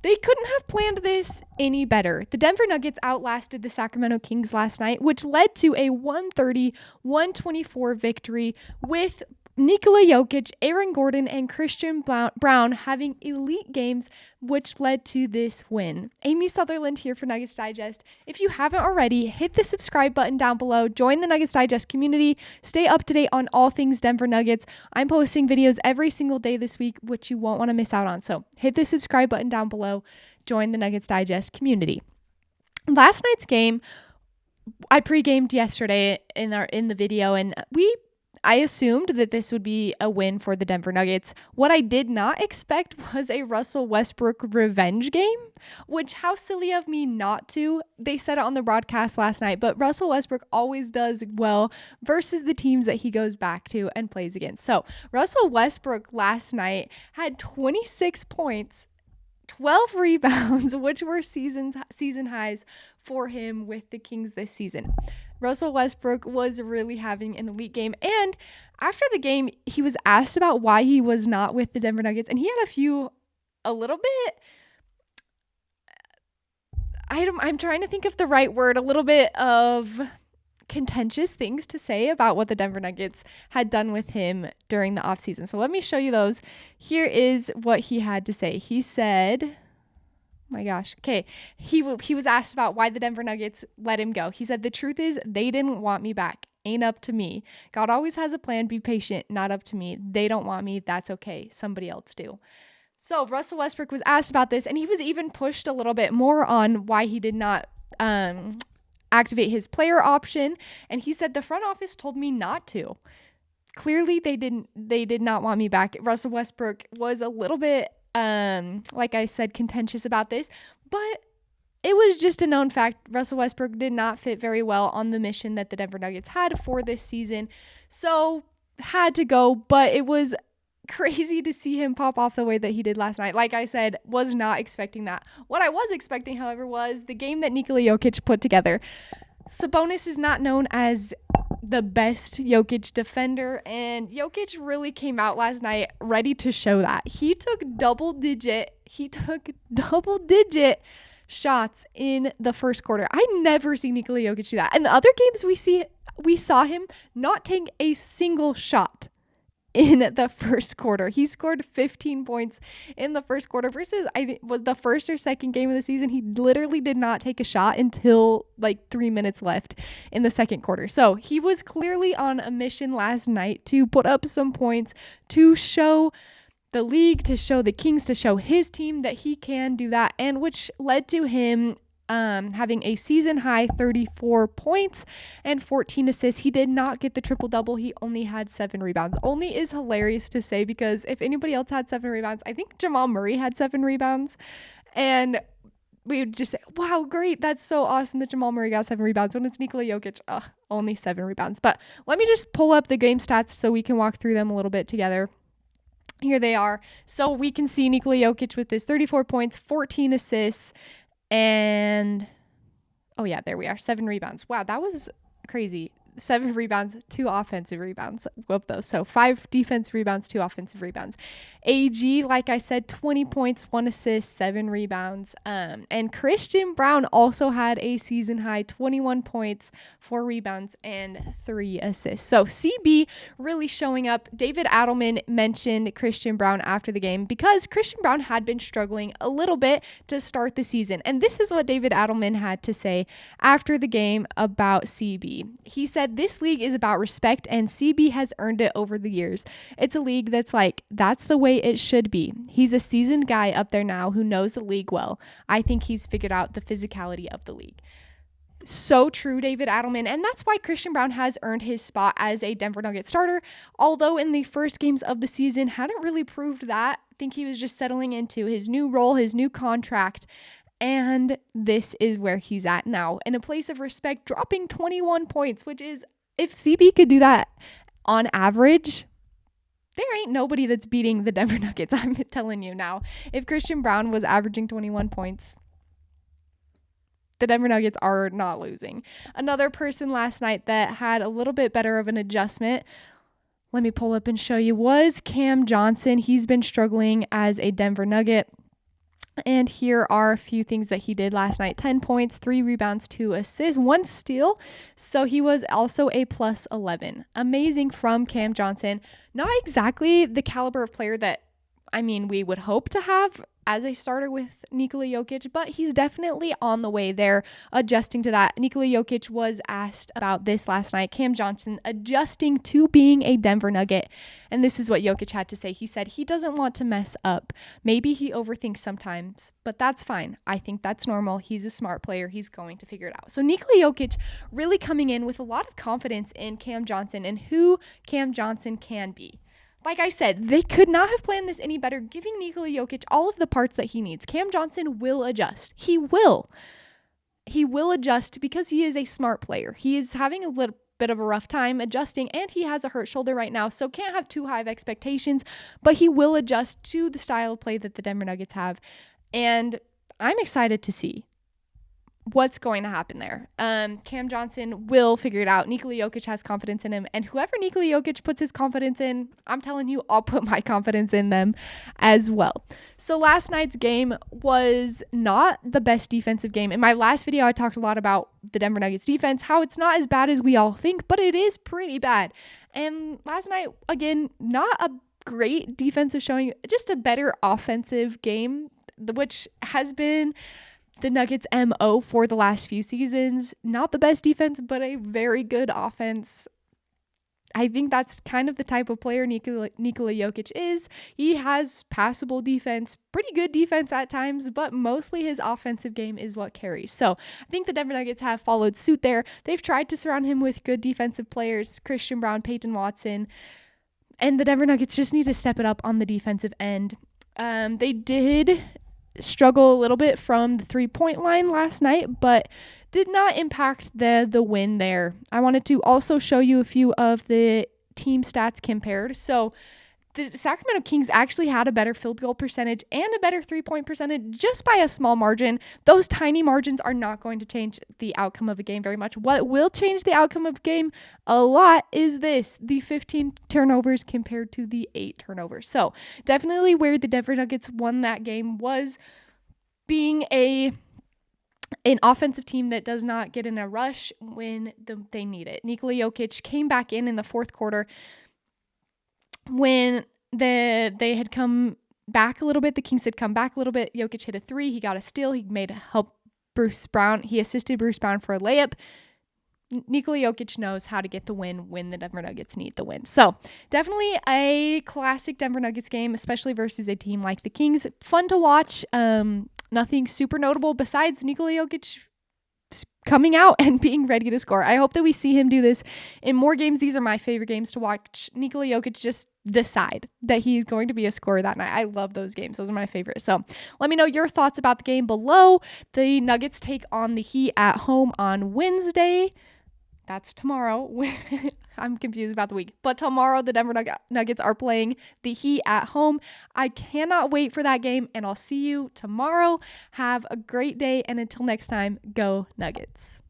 They couldn't have planned this any better. The Denver Nuggets outlasted the Sacramento Kings last night, which led to a 130-124 victory with Nikola Jokic, Aaron Gordon, and Christian Braun having elite games, which led to this win. Amy Sutherland here for Nuggets Digest. If you haven't already, hit the subscribe button down below. Join the Nuggets Digest community. Stay up to date on all things Denver Nuggets. I'm posting videos every single day this week, which you won't want to miss out on. So hit the subscribe button down below. Join the Nuggets Digest community. Last night's game, I pre-gamed yesterday in the video, and I assumed that this would be a win for the Denver Nuggets. What I did not expect was a Russell Westbrook revenge game, which how silly of me not to. They said it on the broadcast last night, but Russell Westbrook always does well versus the teams that he goes back to and plays against. So Russell Westbrook last night had 26 points, 12 rebounds, which were season highs for him with the Kings this season. Russell Westbrook was really having an elite game. And after the game, he was asked about why he was not with the Denver Nuggets. And he had a little bit, I'm trying to think of the right word, a little bit of contentious things to say about what the Denver Nuggets had done with him during the offseason. So let me show you those. Here is what he had to say. He said, my gosh. Okay. He was asked about why the Denver Nuggets let him go. He said, "The truth is they didn't want me back. Ain't up to me. God always has a plan. Be patient. Not up to me. They don't want me. That's okay. Somebody else do." So Russell Westbrook was asked about this, and he was even pushed a little bit more on why he did not activate his player option. And he said, "The front office told me not to. Clearly they did not want me back." Russell Westbrook was a little bit like I said, contentious about this, but it was just a known fact. Russell Westbrook did not fit very well on the mission that the Denver Nuggets had for this season, so had to go. But it was crazy to see him pop off the way that he did last night. Like I said, was not expecting that. What I was expecting, however, was the game that Nikola Jokic put together. Sabonis is not known as the best Jokic defender, and Jokic really came out last night ready to show that. He took double digit shots in the first quarter. I never see Nikola Jokic do that. In the other games we saw him not take a single shot in the first quarter. He scored 15 points in the first quarter versus I think was the first or second game of the season. He literally did not take a shot until like 3 minutes left in the second quarter. So he was clearly on a mission last night to put up some points, to show the league, to show the Kings, to show his team that he can do that, and which led to him having a season high 34 points and 14 assists. He did not get the triple double. He only had 7 rebounds. Only is hilarious to say, because if anybody else had 7 rebounds, I think Jamal Murray had 7 rebounds, and we would just say, wow, great, that's so awesome that Jamal Murray got 7 rebounds. When it's Nikola Jokic, only 7 rebounds. But let me just pull up the game stats so we can walk through them a little bit together. Here they are. So we can see Nikola Jokic with his 34 points, 14 assists, and there we are, 7 rebounds. Wow, that was crazy. 7 rebounds, 2 offensive rebounds. Whoop those. So 5 defensive rebounds, 2 offensive rebounds. AG, like I said, 20 points, 1 assist, 7 rebounds. And Christian Braun also had a season high 21 points, 4 rebounds, and 3 assists. So CB really showing up. David Adelman mentioned Christian Braun after the game because Christian Braun had been struggling a little bit to start the season. And this is what David Adelman had to say after the game about CB. He said, "This league is about respect, and CB has earned it over the years. It's a league that's the way it should be. He's a seasoned guy up there now who knows the league well. I think he's figured out the physicality of the league." So true, David Adelman. And that's why Christian Braun has earned his spot as a Denver Nuggets starter, although in the first games of the season hadn't really proved that. I think he was just settling into his new role, his new contract. And this is where he's at now, in a place of respect, dropping 21 points, which is, if CB could do that on average, there ain't nobody that's beating the Denver Nuggets. I'm telling you now. If Christian Braun was averaging 21 points, the Denver Nuggets are not losing. Another person last night that had a little bit better of an adjustment, let me pull up and show you, was Cam Johnson. He's been struggling as a Denver Nugget. And here are a few things that he did last night. 10 points, 3 rebounds, 2 assists, 1 steal. So he was also a plus 11. Amazing from Cam Johnson. Not exactly the caliber of player that, we would hope to have as a starter with Nikola Jokic, but he's definitely on the way there, adjusting to that. Nikola Jokic was asked about this last night. Cam Johnson adjusting to being a Denver Nugget. And this is what Jokic had to say. He said he doesn't want to mess up. Maybe he overthinks sometimes, but that's fine. I think that's normal. He's a smart player. He's going to figure it out. So Nikola Jokic really coming in with a lot of confidence in Cam Johnson and who Cam Johnson can be. Like I said, they could not have planned this any better, giving Nikola Jokic all of the parts that he needs. Cam Johnson will adjust. He will. He will adjust because he is a smart player. He is having a little bit of a rough time adjusting, and he has a hurt shoulder right now, so can't have too high of expectations, but he will adjust to the style of play that the Denver Nuggets have, and I'm excited to see what's going to happen there. Cam Johnson will figure it out. Nikola Jokic has confidence in him, and whoever Nikola Jokic puts his confidence in, I'm telling you, I'll put my confidence in them as well. So last night's game was not the best defensive game. In my last video, I talked a lot about the Denver Nuggets defense, how it's not as bad as we all think, but it is pretty bad. And last night, again, not a great defensive showing, just a better offensive game, which has been the Nuggets' MO for the last few seasons. Not the best defense, but a very good offense. I think that's kind of the type of player Nikola Jokic is. He has passable defense, pretty good defense at times, but mostly his offensive game is what carries. So I think the Denver Nuggets have followed suit there. They've tried to surround him with good defensive players, Christian Braun, Peyton Watson, and the Denver Nuggets just need to step it up on the defensive end. They did struggle a little bit from the 3-point line last night, but did not impact the win there. I wanted to also show you a few of the team stats compared. So the Sacramento Kings actually had a better field goal percentage and a better 3-point percentage just by a small margin. Those tiny margins are not going to change the outcome of a game very much. What will change the outcome of a game a lot is the 15 turnovers compared to the 8 turnovers. So definitely where the Denver Nuggets won that game was being an offensive team that does not get in a rush when they need it. Nikola Jokic came back in the fourth quarter when they had come back a little bit. The Kings had come back a little bit. Jokic hit a 3. He got a steal. He help Bruce Brown. He assisted Bruce Brown for a layup. Nikola Jokic knows how to get the win when the Denver Nuggets need the win. So definitely a classic Denver Nuggets game, especially versus a team like the Kings. Fun to watch. Nothing super notable besides Nikola Jokic coming out and being ready to score. I hope that we see him do this in more games. These are my favorite games to watch. Nikola Jokic just decide that he's going to be a scorer that night. I love those games. Those are my favorite. So let me know your thoughts about the game below. The Nuggets take on the Heat at home on Wednesday. That's tomorrow. I'm confused about the week. But tomorrow, the Denver Nuggets are playing the Heat at home. I cannot wait for that game, and I'll see you tomorrow. Have a great day, and until next time, go Nuggets.